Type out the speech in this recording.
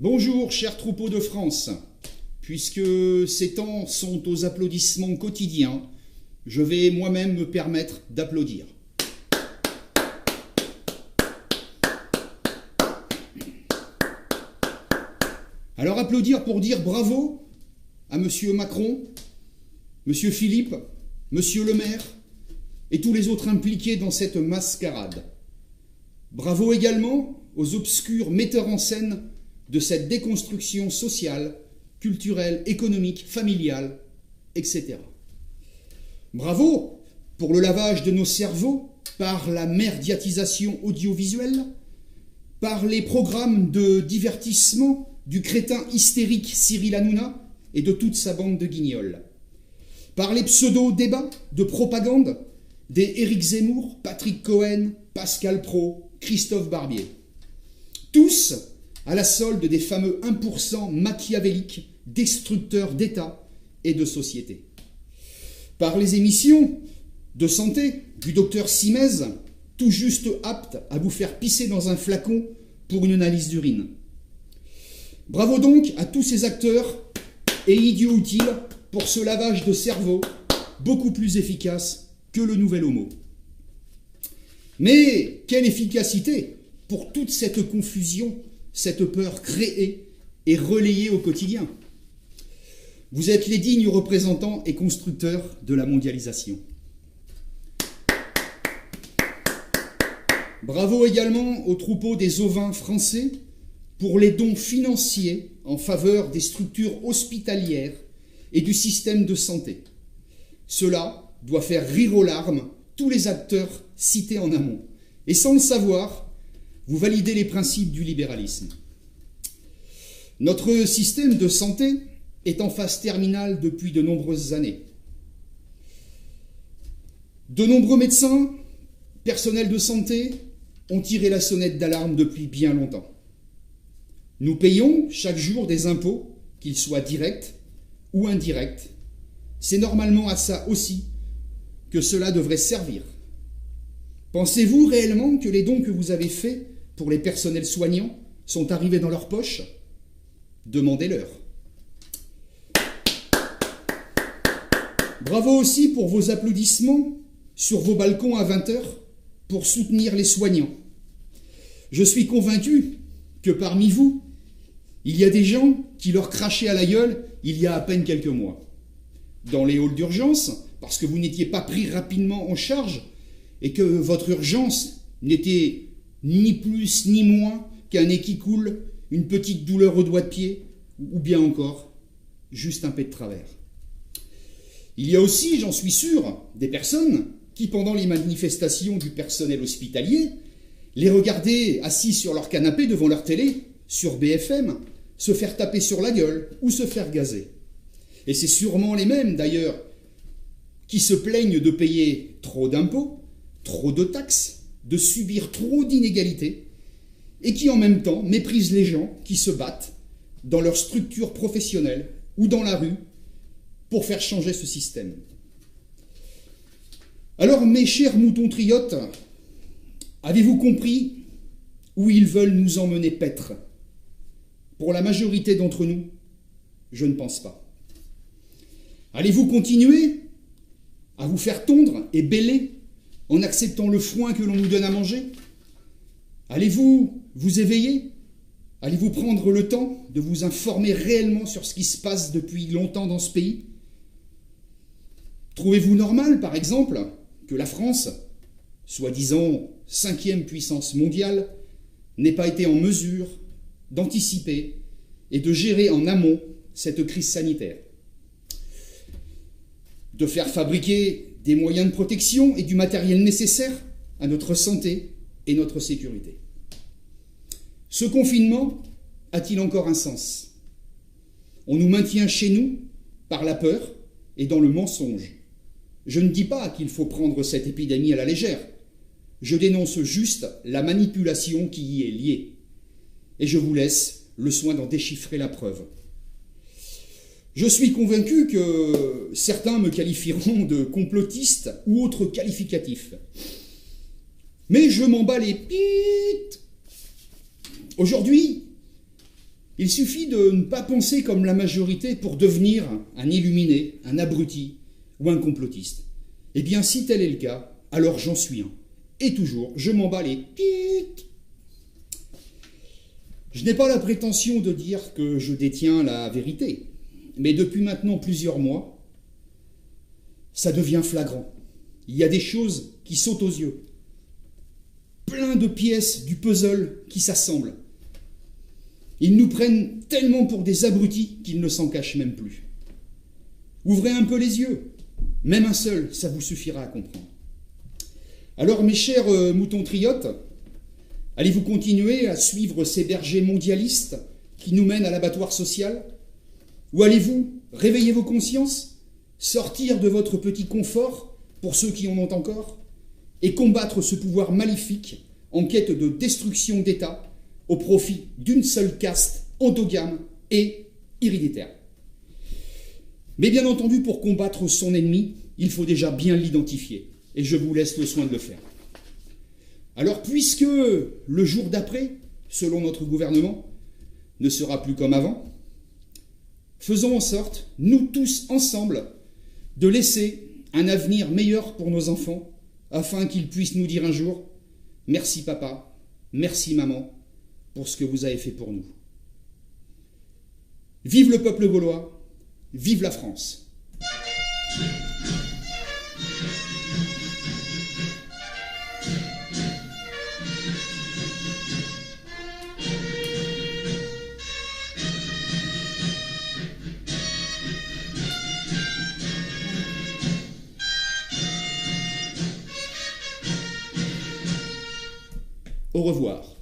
Bonjour, chers troupeaux de France. Puisque ces temps sont aux applaudissements quotidiens, je vais moi-même me permettre d'applaudir. Alors applaudir pour dire bravo à Monsieur Macron, Monsieur Philippe, Monsieur le maire et tous les autres impliqués dans cette mascarade. Bravo également aux obscurs metteurs en scène de cette déconstruction sociale, culturelle, économique, familiale, etc. Bravo pour le lavage de nos cerveaux par la merdiatisation audiovisuelle, par les programmes de divertissement du crétin hystérique Cyril Hanouna et de toute sa bande de guignols, par les pseudo-débats de propagande des Éric Zemmour, Patrick Cohen, Pascal Praud, Christophe Barbier. Tous à la solde des fameux 1% machiavéliques, destructeurs d'État et de société. Par les émissions de santé du docteur Simez, tout juste apte à vous faire pisser dans un flacon pour une analyse d'urine. Bravo donc à tous ces acteurs et idiots utiles pour ce lavage de cerveau beaucoup plus efficace que le nouvel homo. Mais quelle efficacité pour toute cette confusion, cette peur créée et relayée au quotidien. Vous êtes les dignes représentants et constructeurs de la mondialisation. Bravo également aux troupeaux des ovins français pour les dons financiers en faveur des structures hospitalières et du système de santé. Cela doit faire rire aux larmes tous les acteurs cités en amont. Et sans le savoir, vous validez les principes du libéralisme. Notre système de santé est en phase terminale depuis de nombreuses années. De nombreux médecins, personnels de santé, ont tiré la sonnette d'alarme depuis bien longtemps. Nous payons chaque jour des impôts, qu'ils soient directs ou indirects. C'est normalement à ça aussi que cela devrait servir. Pensez-vous réellement que les dons que vous avez faits pour les personnels soignants sont arrivés dans leur poche? Demandez-leur. Bravo aussi pour vos applaudissements sur vos balcons à 20h pour soutenir les soignants. Je suis convaincu que parmi vous, il y a des gens qui leur crachaient à la gueule il y a à peine quelques mois. Dans les halls d'urgence, parce que vous n'étiez pas pris rapidement en charge et que votre urgence n'était ni plus ni moins qu'un nez qui coule, une petite douleur au doigt de pied, ou bien encore, juste un pet de travers. Il y a aussi, j'en suis sûr, des personnes qui, pendant les manifestations du personnel hospitalier, les regardaient assis sur leur canapé devant leur télé, sur BFM, se faire taper sur la gueule ou se faire gazer. Et c'est sûrement les mêmes, d'ailleurs, qui se plaignent de payer trop d'impôts, trop de taxes, de subir trop d'inégalités, et qui en même temps méprisent les gens qui se battent dans leur structure professionnelle ou dans la rue pour faire changer ce système. Alors, mes chers moutons triotes, avez-vous compris où ils veulent nous emmener paître? Pour la majorité d'entre nous, je ne pense pas. Allez-vous continuer à vous faire tondre et bêler en acceptant le foin que l'on nous donne à manger? Allez-vous vous éveiller? Allez-vous prendre le temps de vous informer réellement sur ce qui se passe depuis longtemps dans ce pays? Trouvez-vous normal, par exemple, que la France, soi-disant 5e puissance mondiale, n'ait pas été en mesure d'anticiper et de gérer en amont cette crise sanitaire? De faire fabriquer des moyens de protection et du matériel nécessaire à notre santé et notre sécurité. Ce confinement a-t-il encore un sens? On nous maintient chez nous par la peur et dans le mensonge. Je ne dis pas qu'il faut prendre cette épidémie à la légère. Je dénonce juste la manipulation qui y est liée. Et je vous laisse le soin d'en déchiffrer la preuve. Je suis convaincu que certains me qualifieront de complotiste ou autre qualificatif. Mais je m'en bats les pites. Aujourd'hui, Il suffit de ne pas penser comme la majorité pour devenir un illuminé, un abruti ou un complotiste. Eh bien, si tel est le cas, alors j'en suis un. Et toujours, je m'en bats les pites. Je n'ai pas la prétention de dire que je détiens la vérité, mais depuis maintenant plusieurs mois, ça devient flagrant. Il y a des choses qui sautent aux yeux. Plein de pièces du puzzle qui s'assemblent. Ils nous prennent tellement pour des abrutis qu'ils ne s'en cachent même plus. Ouvrez un peu les yeux. Même un seul, ça vous suffira à comprendre. Alors, mes chers moutons triotes, allez-vous continuer à suivre ces bergers mondialistes qui nous mènent à l'abattoir social? Ou allez-vous réveiller vos consciences, sortir de votre petit confort, pour ceux qui en ont encore, et combattre ce pouvoir maléfique en quête de destruction d'État au profit d'une seule caste endogame et héréditaire? Mais bien entendu, pour combattre son ennemi, il faut déjà bien l'identifier. Et je vous laisse le soin de le faire. Alors, puisque le jour d'après, selon notre gouvernement, ne sera plus comme avant, faisons en sorte, nous tous ensemble, de laisser un avenir meilleur pour nos enfants, afin qu'ils puissent nous dire un jour « Merci papa, merci maman, pour ce que vous avez fait pour nous. » Vive le peuple gaulois, vive la France. Au revoir.